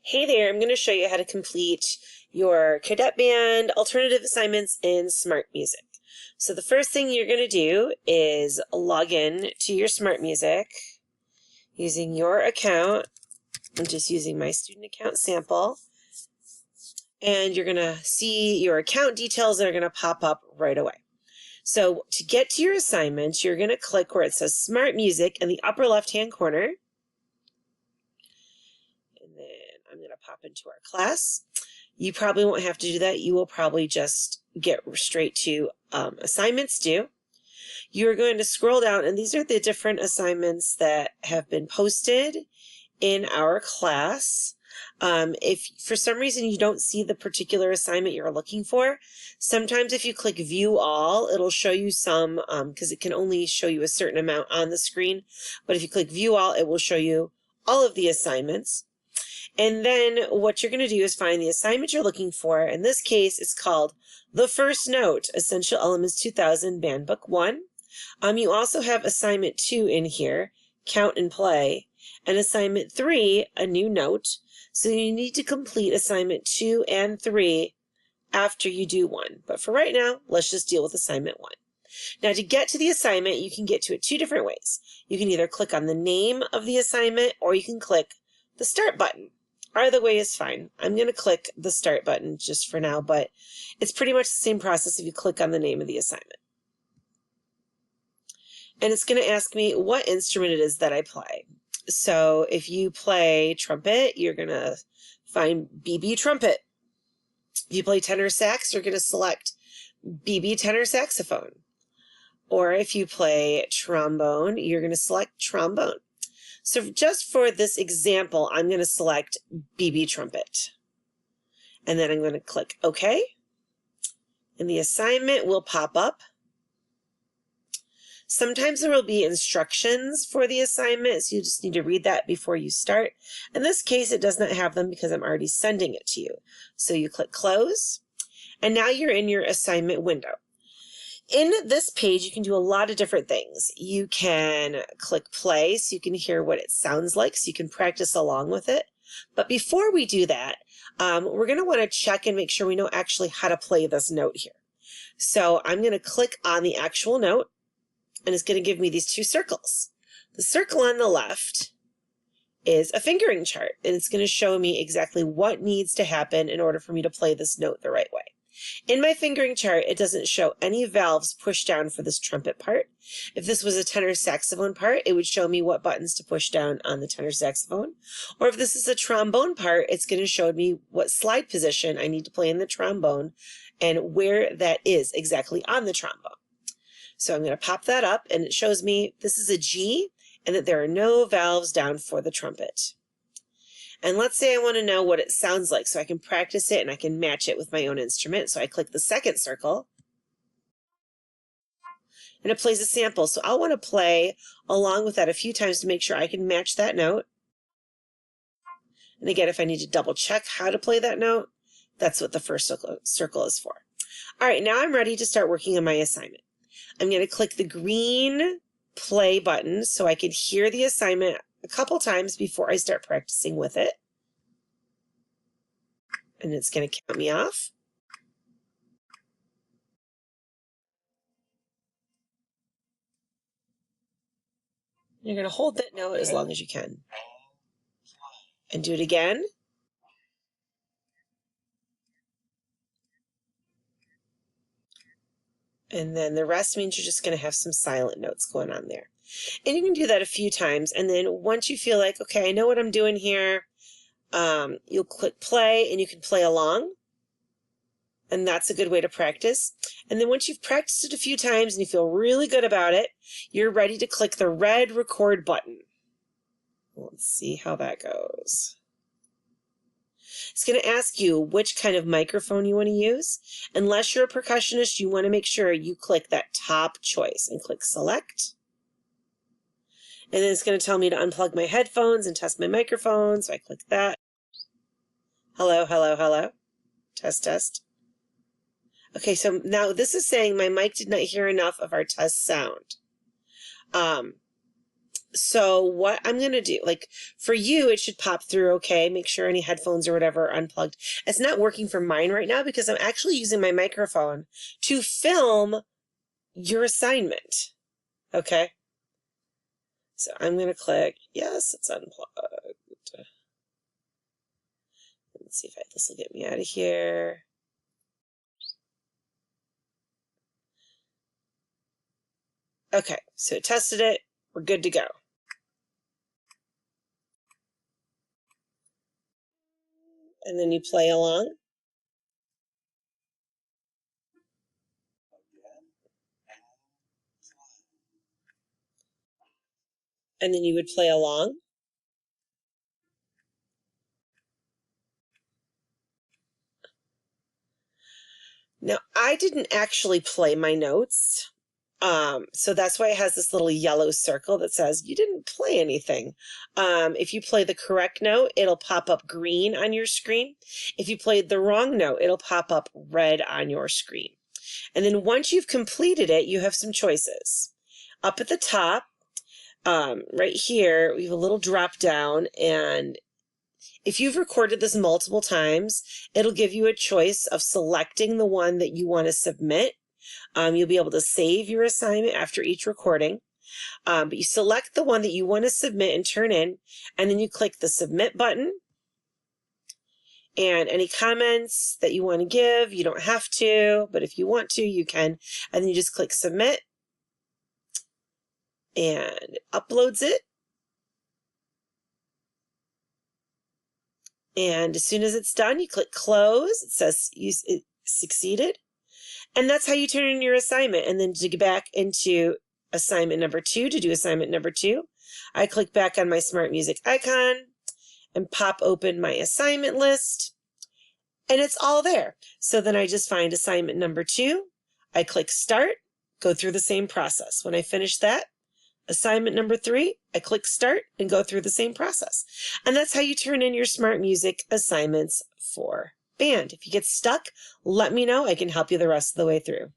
Hey there, I'm going to show you how to complete your cadet band alternative assignments in smartmusic. So the first thing you're going to do is log in to your smartmusic using your account. I'm just using my student account sample. And you're going to see your account details that are going to pop up right away. So to get to your assignment, you're going to click where it says smartmusic in the upper left-hand corner. I'm going to pop into our class. You probably won't have to do that. You will probably just get straight to assignments due. You're going to scroll down, and these are the different assignments that have been posted in our class. If for some reason you don't see the particular assignment you're looking for, sometimes if you click View All, it'll show you some, because it can only show you a certain amount on the screen. But if you click View All, it will show you all of the assignments. And then what you're going to do is find the assignment you're looking for. In this case, it's called The First Note, Essential Elements 2000, Band Book 1. You also have assignment 2 in here, Count and Play, and assignment 3, a new note. So you need to complete assignment 2 and 3 after you do 1. But for right now, let's just deal with assignment 1. Now, to get to the assignment, you can get to it two different ways. You can either click on the name of the assignment, or you can click the Start button. Either way is fine. I'm going to click the Start button just for now, but it's pretty much the same process if you click on the name of the assignment. And it's going to ask me what instrument it is that I play. So if you play trumpet, you're going to find BB trumpet. If you play tenor sax, you're going to select BB tenor saxophone. Or if you play trombone, you're going to select trombone. So just for this example, I'm going to select BB trumpet. And then I'm going to click OK. And the assignment will pop up. Sometimes there will be instructions for the assignment, so you just need to read that before you start. In this case, it does not have them because I'm already sending it to you. So you click Close, and now you're in your assignment window. In this page, you can do a lot of different things. You can click play so you can hear what it sounds like, so you can practice along with it. But before we do that, we're going to want to check and make sure we know actually how to play this note here. So I'm going to click on the actual note, and it's going to give me these two circles. The circle on the left is a fingering chart, and it's going to show me exactly what needs to happen in order for me to play this note the right way. In my fingering chart, it doesn't show any valves pushed down for this trumpet part. If this was a tenor saxophone part, it would show me what buttons to push down on the tenor saxophone. Or if this is a trombone part, it's going to show me what slide position I need to play in the trombone and where that is exactly on the trombone. So I'm going to pop that up, and it shows me this is a G and that there are no valves down for the trumpet. And let's say I want to know what it sounds like so I can practice it and I can match it with my own instrument. So I click the second circle, and it plays a sample. So I'll want to play along with that a few times to make sure I can match that note. And again, if I need to double check how to play that note, that's what the first circle is for. All right, now I'm ready to start working on my assignment. I'm going to click the green play button so I can hear the assignment a couple times before I start practicing with it. And it's going to count me off. You're going to hold that note as long as you can. And do it again. And then the rest means you're just going to have some silent notes going on there. And you can do that a few times. And then once you feel like, okay, I know what I'm doing here, you'll click play and you can play along. And that's a good way to practice. And then once you've practiced it a few times and you feel really good about it, you're ready to click the red record button. Let's see how that goes. It's going to ask you which kind of microphone you want to use. Unless you're a percussionist, you want to make sure you click that top choice and click select. And then it's going to tell me to unplug my headphones and test my microphone. So I click that. Hello, hello, hello. Test, test. Okay, so now this is saying my mic did not hear enough of our test sound. So what I'm going to do, like for you, it should pop through okay. Make sure any headphones or whatever are unplugged. It's not working for mine right now because I'm actually using my microphone to film your assignment. Okay. So I'm going to click, yes, it's unplugged. Let's see if this will get me out of here. Okay, so it tested it. We're good to go. And then you play along. And then you would play along. Now, I didn't actually play my notes. So that's why it has this little yellow circle that says you didn't play anything. If you play the correct note, it'll pop up green on your screen. If you played the wrong note, it'll pop up red on your screen. And then once you've completed it, you have some choices. Up at the top, right here, we have a little drop down, and if you've recorded this multiple times, it'll give you a choice of selecting the one that you want to submit. You'll be able to save your assignment after each recording. But you select the one that you want to submit and turn in, and then you click the submit button. And any comments that you want to give, you don't have to, but if you want to, you can. And then you just click submit, and it uploads it. And as soon as it's done, you click close. It says it succeeded. And that's how you turn in your assignment. And then to get back into assignment number 2, to do assignment number 2, I click back on my Smart Music icon and pop open my assignment list. And it's all there. So then I just find assignment number 2. I click start, go through the same process. When I finish that, assignment number 3, I click start and go through the same process. And that's how you turn in your Smart Music assignments for band. If you get stuck, let me know. I can help you the rest of the way through.